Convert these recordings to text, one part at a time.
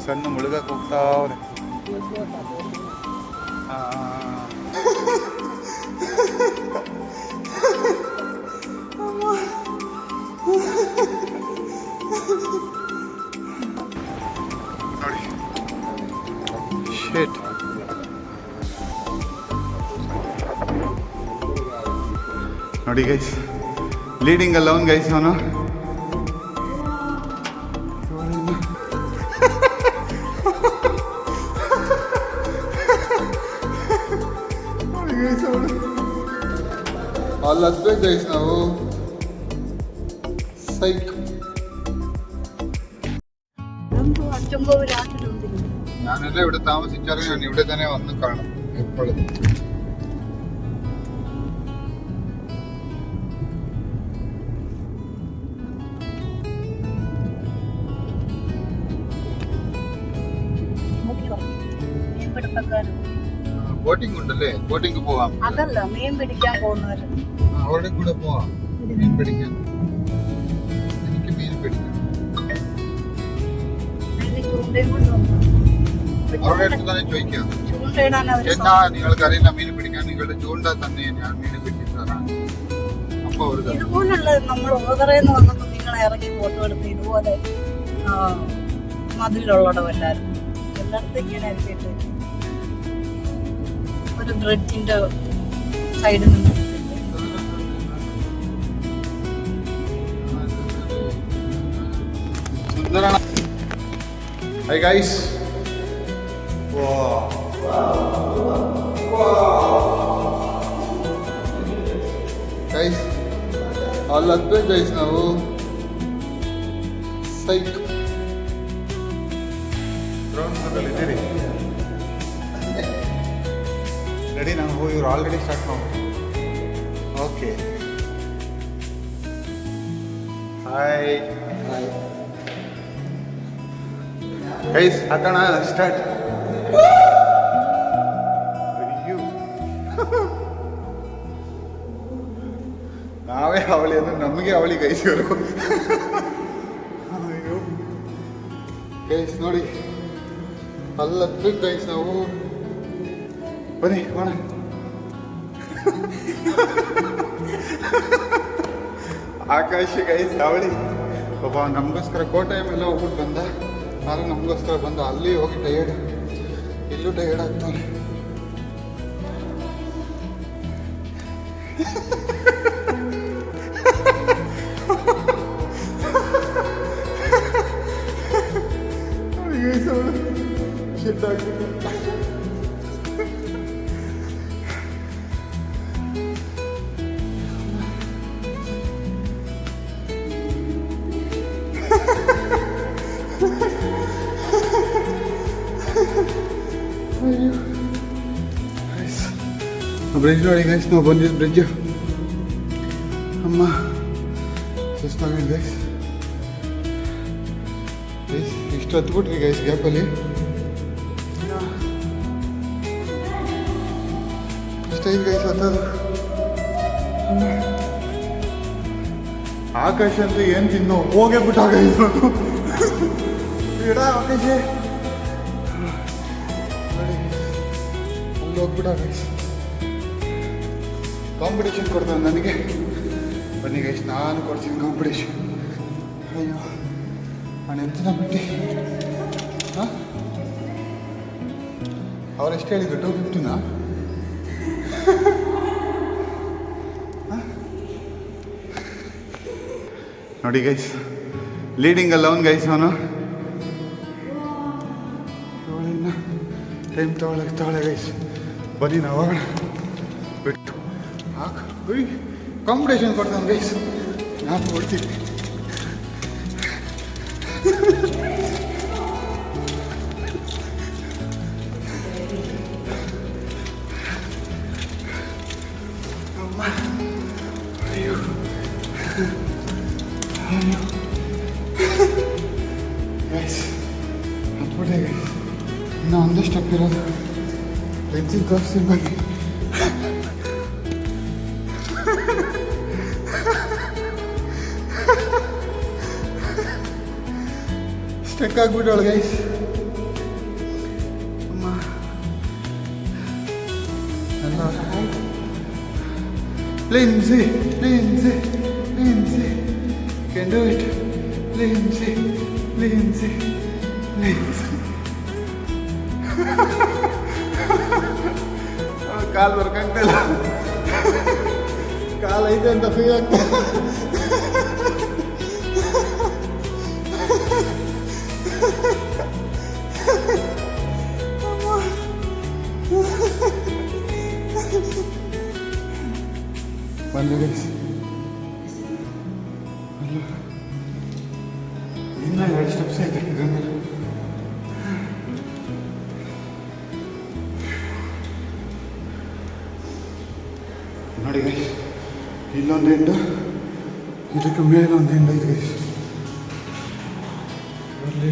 ಸಣ್ಣ ಮುಳುಗಕ್ಕೆ ಹೋಗ್ತಾವ್ರೆ. ನೋಡಿ ಶೇಟ್ ನೋಡಿ ಗೈಸ್, ಲೀಡಿಂಗ್ ಅಲ್ಲ ಅವ್ನು ಗೈಸ್. ಅವನು ಅಲ್ಲಿ ಹತ್ಬೇಕು ಗೈಸ್ ನಾವು. സൈക്ക് ഞാനെല്ലാം ഇവിടെ താമസിച്ചാലും ഞാൻ ഇവിടെ തന്നെ വന്ന് കാണും എപ്പോഴും. ബോട്ടിംഗ് ഉണ്ടല്ലേ, ബോട്ടിംഗ് പോവാം. അതല്ല, മീൻ പിടിക്കാൻ പോകുന്നവര് അവരുടെ കൂടെ പോവാം. മീൻ പിടിക്കാൻ, എനിക്ക് മീൻ പിടിക്കണം. അവരുടെ അടുത്ത് തന്നെ ചോദിക്കാം, ചേട്ടാ നിങ്ങൾക്കറിയില്ല മീൻ പിടിക്കാൻ, നിങ്ങളുടെ ചൂണ്ട തന്നെ ഞാൻ മീൻ പിടിച്ചു തരാം. അപ്പൊ ഇതുപോലുള്ള നമ്മൾ ഓതറേന്ന് വന്നപ്പോ നിങ്ങളെ ഇറങ്ങി ഫോട്ടോ എടുത്ത് ഇതുപോലെ മതിലുള്ളടം എല്ലാരും എല്ലായിടത്തും ഇങ്ങനെ ഇറക്കിയിട്ട് ഒരു ബ്രിഡ്ജിന്റെ സൈഡിൽ നിന്ന്. Hi guys. Wow. Guys, all adve guys ನಾವು ಸೈಕ್ ಗ್ರೌಂಡ್ ಫ್ಲೋರಲ್ಲಿ ಇದ್ದೀರಿ. ರೆಡಿ ನಾವು, ಇವ್ರು ಆಲ್ರೆಡಿ ಸ್ಟಾರ್ಟ್ ನಾವು. ಓಕೆ, ಹಾಯ್ ಹಾಯ್ ಗೈಸ್, ಹಾಕೋಣ ಸ್ಟಾರ್ಟ್. ನಾವೇ ಅವಳಿ ಅಂದ್ರೆ ನಮಗೆ ಅವಳಿ ಗೈಸ್ ಇವರು. ಅಯ್ಯೋ ಗೈಸ್ ನೋಡಿ, ಅಲ್ಲಿ ಹತ್ಬೇಕು ಗೈಸ್ ನಾವು. ಬನ್ನಿ ಹೋಣ. ಆಕಾಶ ಗೈಸ್ ಅವಳಿ ಒಬ್ಬ ನಮಗೋಸ್ಕರ ಕೋಟೆ ಮೇಲೆ ಹೋಗ್ಬಿಟ್ಟು ಬಂದ. ನಾನು ನಮಗೋಸ್ಕರ ಬಂದು ಅಲ್ಲಿ ಹೋಗಿ ಟಯರ್ಡ್, ಇಲ್ಲೂ ಟಯರ್ಡ್ ಆಗ್ತಾನೆ. ಶೆಟ್ ಆಗ್ಬಿಟ್ಟು ಬ್ರಿಡ್ಜ್ ನೋಡಿ ಗೈಸ್, ನಾವು ಬಂದಿದ್ದು ಬ್ರಿಡ್ಜ್. ಅಮ್ಮ ಸುಸ್ತಾಗಿದೆ ಗೈಸ್. ಇಷ್ಟು ಹತ್ಬಿಟ್ರಿ ಗೈಸ್ ಗ್ಯಾಪಲ್ಲಿ. ಇಷ್ಟೈದು ಗೈಸ್ ಹತ್ತದು. ಆಕಾಶ ಅಂತ ಏನು ತಿನ್ನೋ ಹೋಗೇ ಬಿಟ್ಟ ಗೈಸ್. ಇಡ ಆಕಾಶ ನೋಡಿ ಅಲ್ಲಿ ಹೋಗ್ಬಿಟ್ಟ ಗೈಸ್. ಕಾಂಪಿಟೇಷನ್ ಕೊಡ್ತಾನೆ ನನಗೆ. ಬನ್ನಿ ಗೈಸ್, ನಾನು ಕೊಡ್ತೀನಿ ಕಾಂಪಿಟೇಷನ್. ಅಯ್ಯೋ ನಾನು ಎಂತ ಬಿಟ್ಟು. ಹಾಂ, ಅವರೆಷ್ಟು ಹೇಳಿದ್ರು? 250ನಾ? ನೋಡಿ ಗೈಸ್, ಲೀಡಿಂಗ್ ಅಲ್ಲ ಅವ್ನು ಗೈಸ್. ಅವನು ಟೈಮ್ ತಗೊಳ್ಳೆ ಗೈಸ್. ಬನ್ನಿ ನಾವು ಹೋಗೋಣ. ಬಿಟ್ಟು ಹಾಕು ಕಾಂಪಿಟೇಷನ್ ಕೊಡ್ತಾನೆ ಗೈಸ್. ನಾನು ಕೊಡ್ತೀನಿ. ಗೈಸ್ ಹತ್ಬಿಟ್ಟೆ ಗೈಸ್. ಇನ್ನೂ ಒಂದೇ ಸ್ಟೆಪ್ ಇರೋದು. ಲೆನ್ಸಿನ ತೋರಿಸಿ ಬನ್ನಿ. ಸ್ಟೆಕ್ ಆಗ್ಬಿಟ್ಟವಳು guys. Lindsay, Lindsay, Lindsay, can do it. Lindsay, Lindsay, Lindsay. ಕಾಲು ಬರ್ಕಾಗ್ತಿಲ್ಲ, ಕಾಲು ಐತೆ ಅಂತ ಫೀಲ್ ಆಗ್ತಾ. ಬಂದು ಇನ್ನ 2 ಸ್ಟೆಪ್ಸ್ ಐತೆ ಇದರಲ್ಲಿ. ನೋಡಿ ಗೈಸ್, ಇಲ್ಲೊಂದು ಎಂಡು, ಇದಕ್ಕೆ ಮೇಲೆ ಒಂದು ಎಂಡು ಐತೆ ಗೈಸ್. ಅಲ್ಲಿ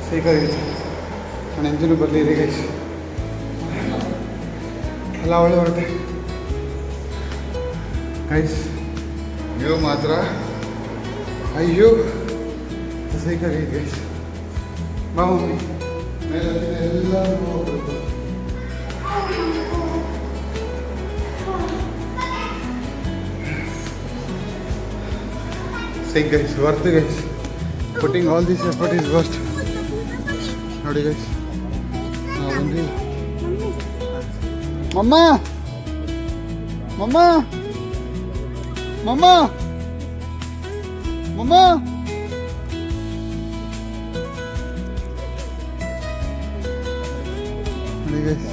ಸಾಕಾಗಿದೆ. ನನ್ನ ಎಂಜಿನು ಬರಲಿದೆ ಗೈಸ್. ಅಲ್ಲ ಅವಳು ಹೊರಟೆ ಗೈಸ್. ನೀವು ಮಾತ್ರ ಅಯ್ಯೋ ಸಾಕಾಗಿದೆ ಗೈಸ್. ಬಾ ಮಮ್ಮಿ, ಮೇಲೆ ಎಲ್ಲ ಹೋಗ್ಬೇಕು. Say guys, worth guys. Putting all this effort is worth. ನೋಡಿ guys, ನಾವು ಬಂದ್ವಿ. ಮಮ್ಮ ಮಮ್ಮ ಮಮ್ಮ ಮಮ್ಮ ನೋಡಿ guys.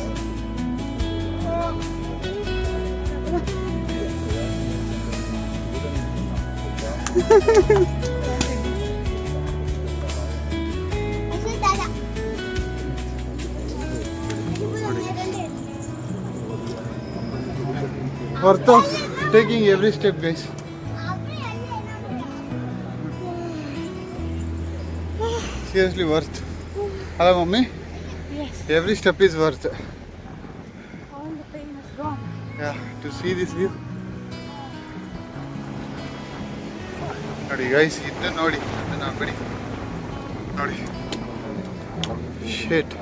Worth of taking every step guys. Seriously worth. Hello mommy. Yes. Every step is worth. All the pain is gone. Yeah, to see this view. ನೋಡಿ guys, ಇದು ನೋಡಿ, ಅದನ್ನ ಬಿಡಿ ನೋಡಿ. ಶೇಟ್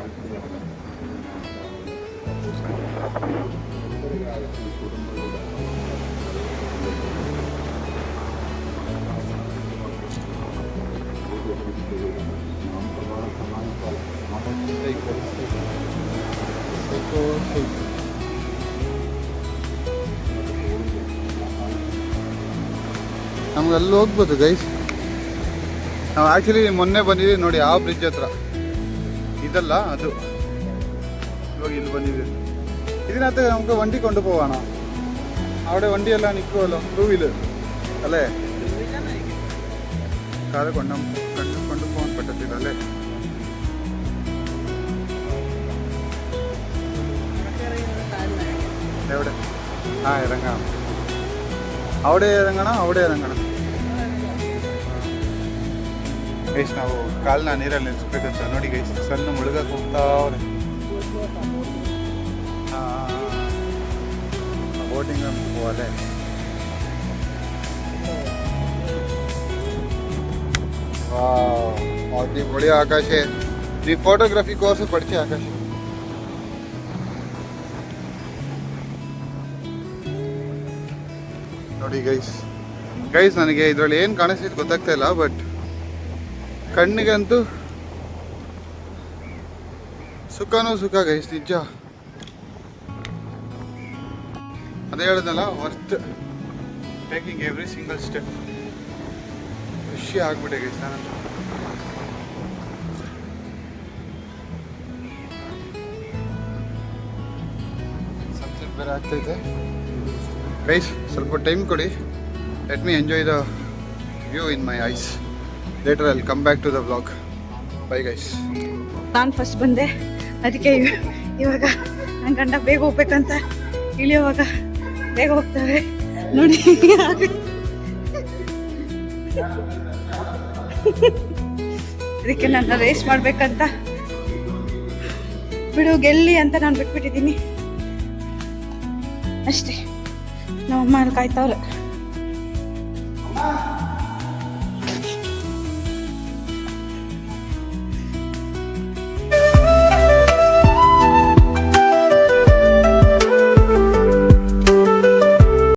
ನಮ್ಗೆ ಅಲ್ಲಿ ಹೋಗ್ಬೋದು ಗೈಸ್. ನಾವು ಆ್ಯಕ್ಚುಲಿ ಮೊನ್ನೆ ಬಂದಿದ್ದೀವಿ ನೋಡಿ ಆ ಬ್ರಿಡ್ಜ್ ಹತ್ರ. ಇದಲ್ಲ ಅದು, ಇವಾಗ ಇಲ್ಲಿ ಬಂದಿದ್ದೀವಿ. ഇതിനകത്ത് നമുക്ക് വണ്ടി കൊണ്ടുപോവാണോ? അവിടെ വണ്ടിയെല്ലാം നിൽക്കുമല്ലോ, 2 വീലർ അല്ലേ? കാറ് കൊണ്ടുപോകാൻ പറ്റത്തില്ല അല്ലേ? എവിടെ? ആ ഇറങ്ങാം. അവിടെ ಇರಂಗಣ ಗೈಸ್. ನಾವು ಕಾಲನ್ನ ನೀರಲ್ಲಿ ನಿಲ್ಲಿಸ್ಬೇಕಂತ ನೋಡಿ ಗೈಸ್. ಸಣ್ಣ ಮುಳುಗಕ್ಕೆ ಹೋಗ್ತಾವ್ರೆ. बोटिंग में बोले बहुत ही बढ़िया आकाश है. नी फोटोग्राफी कोर्स पढ़ते आकाश. ನೋಡಿ ಗೈಸ್ ನನಗೆ ಇದರಲ್ಲಿ ಏನು ಕಾಣಿಸ್ತಿದ್ದು ಗೊತ್ತಾಗ್ತಾ ಇಲ್ಲ, ಬಟ್ ಕಣ್ಣಿಗಂತೂ ಸುಖನೂ ಸುಖ ಗೈಸ್, ನಿಜ. ಅದೇ ಹೇಳಿದ್ನಲ್ಲ, worth taking every single step. ಖುಷಿ ಆಗ್ಬಿಟ್ಟೆ ಗೈಸ್ ನಾನಂತೂ. ಸನ್ಸೆಟ್ ಬೇರೆ ಆಗ್ತೈತೆ ಗೈಸ್. ಸ್ವಲ್ಪ ಟೈಮ್ ಕೊಡಿ. Let me enjoy the view in my eyes. Later I will come back to the vlog. Bye guys. ನಾನು ಫಸ್ಟ್ ಬಂದೆ, ಅದಕ್ಕೆ ಇವಾಗ ನನ್ನ ಗಂಡ ಬೇಗ ಹೋಗ್ಬೇಕಂತ ಇಳಿಯುವಾಗ ಬೇಗ ಹೋಗ್ತಾರೆ ನೋಡಿ. ಅದಕ್ಕೆ ನನ್ನ ರೇಸ್ ಮಾಡ್ಬೇಕಂತ ಬಿಡು ಗೆಲ್ಲಿ ಅಂತ ನಾನು ಬಿಟ್ಬಿಟ್ಟಿದ್ದೀನಿ ಅಷ್ಟೇ. ನಮ್ಮ ಅಮ್ಮ ಅಲ್ಲಿ ಕಾಯ್ತಾವ್ರೆ.